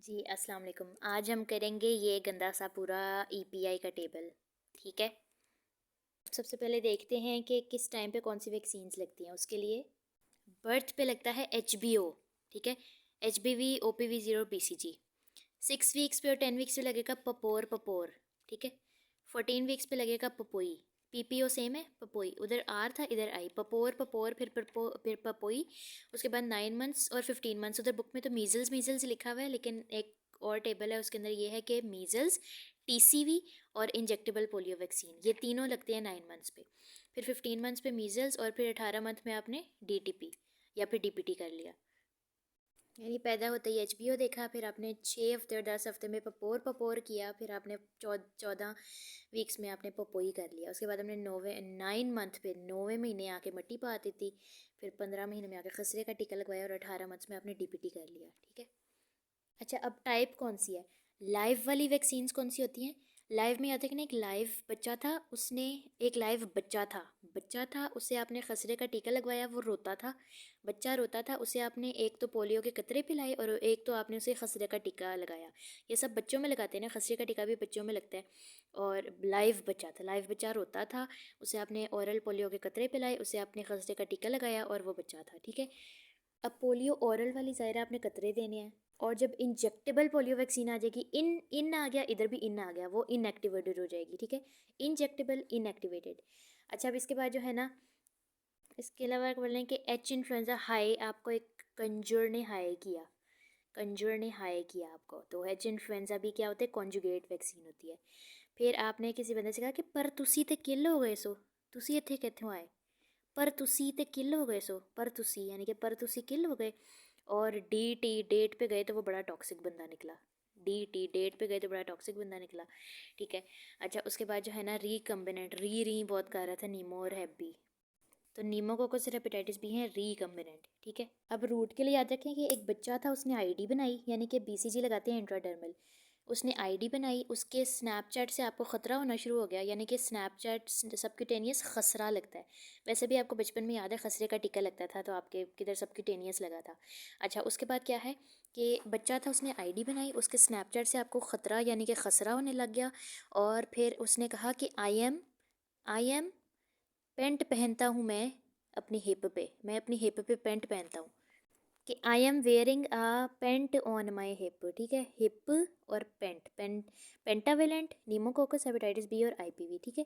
जी अस्सलाम वालेकुम। आज हम करेंगे ये गंदा सा पूरा ईपीआई का टेबल। ठीक है, सबसे पहले देखते हैं कि किस टाइम पे कौन सी वैक्सीन्स लगती हैं। उसके लिए बर्थ पे लगता है एचबीओ। ठीक है, HBV, OPV zero, BCG. 6 weeks पे और 10 वीक्स पे लगेगा पपोर पपोर। ठीक है, 14 वीक्स पे लगेगा पपोई। पीपीओ सेम है, पपोई उधर आर था इधर आई, पपोर पपोर फिर पपोई। उसके बाद 9 मंथ्स और 15 मंथ्स। उधर बुक में तो मीजल्स मीजल्स लिखा हुआ है, लेकिन एक और टेबल है उसके अंदर ये है कि मीजल्स, टीसीवी और इंजेक्टेबल पोलियो वैक्सीन, ये तीनों लगते हैं 9 मंथ्स पे। फिर 15 मंथ्स पे मीजल्स और फिर 18 मंथ में आपने डीटीपी या फिर डीपीटी कर लिया। यानी पैदा होते ही एचबीओ देखा, फिर आपने 6 हफ्ते और 10 हफ्ते में पपोर पपोर किया, फिर आपने 14 वीक्स में आपने पपोई कर लिया। उसके बाद हमने 9 मंथ पे 9वें महीने आके मट्टी पा दी थी। फिर 15 महीने में आके खसरे का टीका लगवाया और 18 मंथ्स में आपने डीपीटी कर लिया। ठीक है, अच्छा अब टाइप कौन सी है? लाइव वाली वैक्सीन्स कौन सी होती हैं? लाइव में आता है कि ना, एक लाइव बच्चा था, उसने एक लाइव बच्चा था उसे आपने खसरे का टीका लगवाया, वो रोता था, बच्चा रोता था, उसे आपने एक तो पोलियो के कतरे पिलाए और एक तो आपने उसे खसरे का टीका लगाया। ये सब बच्चों में लगाते हैं ना, खसरे का टीका भी बच्चों में लगता है। और लाइव बच्चा था, लाइव बच्चा रोता था, उसे आपने ओरल पोलियो के कतरे पिलाए, उसे आपने खसरे का टीका लगाया और वो बच्चा था। ठीक है, अब पोलियो ओरल वाली ज़ाहिर है आपने कतरे देने हैं। और जब इंजेक्टेबल पोलियो वैक्सीन आ जाएगी, इन इन आ गया, इधर भी इन आ गया, वो इनएक्टिवेटेड हो जाएगी। ठीक है, इंजेक्टेबल इनएक्टिवेटेड। अच्छा अब इसके बाद जो है ना, इसके अलावा बोल रहे हैं कि एच इन्फ्लुएंजा हाई, आपको एक कंजूर ने हाई किया, कंजूर ने हाई किया आपको, तो एच इन्फ्लुएंजा भी क्या होता है, कॉन्जुगेट वैक्सीन होती है। फिर आपने किसी बंदे से कहा कि पर तुसी ते किल हो गए सो, तुसी इत्थे कित्थों आए, पर तुसी ते किल हो गए सो, पर तुसी यानी कि पर तुसी किल हो गए। और डी टी डेट पे गए तो वो बड़ा टॉक्सिक बंदा निकला, डी टी डेट पे गए तो बड़ा टॉक्सिक बंदा निकला। ठीक है, अच्छा उसके बाद जो है ना, रीकम्बिनेंट, री बहुत कर रहा था नीमो और हैप्पी, तो नीमोकोकस और हेपेटाइटिस बी है रीकम्बिनेंट। ठीक है, अब रूट के लिए याद रखें कि एक बच्चा था, उसने आईडी बनाई, यानी कि बीसीजी लगाते हैं इंट्राडर्मल, उसने आईडी बनाई, उसके स्नैपचैट से आपको ख़तरा होना शुरू हो गया, यानी कि स्नैपचैट सबक्यूटेनियस खसरा लगता है। वैसे भी आपको बचपन में याद है खसरे का टीका लगता था, तो आपके किधर सबक्यूटेनियस लगा था। अच्छा उसके बाद क्या है कि बच्चा था, उसने आईडी बनाई, उसके स्नैपचैट से आपको ख़तरा यानी कि खसरा होने लग गया। और फिर उसने कहा कि आई एम पेंट पहनता हूँ मैं अपनी हिप पे, मैं अपनी हिप पे पेंट पहनता हूँ, कि I am wearing a pant on my hip. ठीक है, हिप और पेंटावेलेंट, नीमोकोकस, हेपेटाइटिस बी और आईपीवी। ठीक है,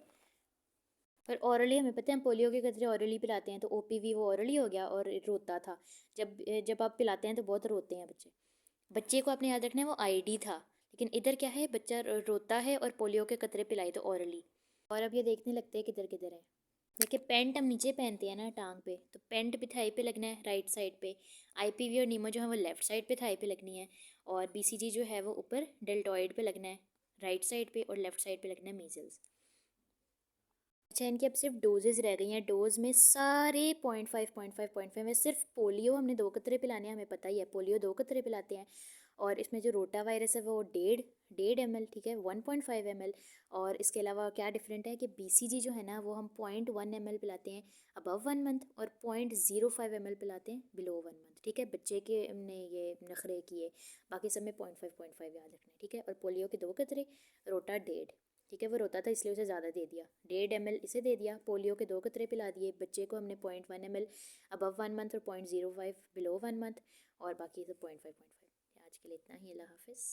पर ऑरली हमें पता है, हम पोलियो के कतरे ऑरली पिलाते हैं, तो ओपीवी वो ऑरली हो गया और रोता था। जब जब आप पिलाते हैं तो बहुत रोते हैं बच्चे, बच्चे को आपने याद रखना है वो आईडी था, लेकिन इधर क्या है, बच्चा रोता है और पोलियो के कतरे पिलाए तो ऑरली। और अब ये देखने लगते हैं किधर किधर है। देखिए पेंट हम नीचे पहनते हैं ना टांग पे, तो पेंट भी थाई पे लगना है राइट साइड पे, आईपीवी और नीमो जो है वो लेफ्ट साइड पे थाई पे लगनी है, और बीसीजी जो है वो ऊपर डेल्टॉइड पे लगना है राइट साइड पे, और लेफ्ट साइड पे लगना है मीजल्स। अच्छा इनकी अब सिर्फ डोजेज रह गई हैं, डोज में सारे 0.5 में सिर्फ पोलियो हमने 2 कतरे पिलाने हैं, हमें पता ही है पोलियो 2 कतरे पिलाते हैं। और इसमें जो रोटा वायरस है वो डेढ़ डेढ़ एम एल, ठीक है, 1.5 ml। और इसके अलावा क्या डिफरेंट है कि बीसीजी जो है ना वो हम 0.1 ml पिलाते हैं अबव 1 मंथ, और 0.05 ml पिलाते हैं बिलो 1 मंथ। ठीक है, बच्चे के हमने ये नखरे किए, बाकी सब में 0.5 याद रखना है। ठीक है, और पोलियो के 2 कतरे, रोटा डेढ़। ठीक है, वो रोता था इसलिए उसे ज़्यादा दे दिया, 1.5 ml इसे दे दिया, पोलियो के 2 कतरे पिला दिए बच्चे को हमने, 0.1 ml अबव 1 मंथ और 0.05 बिलो 1 मंथ, और बाकी सब 0.5। आज के लिए इतना ही, अल्लाह हाफिज़।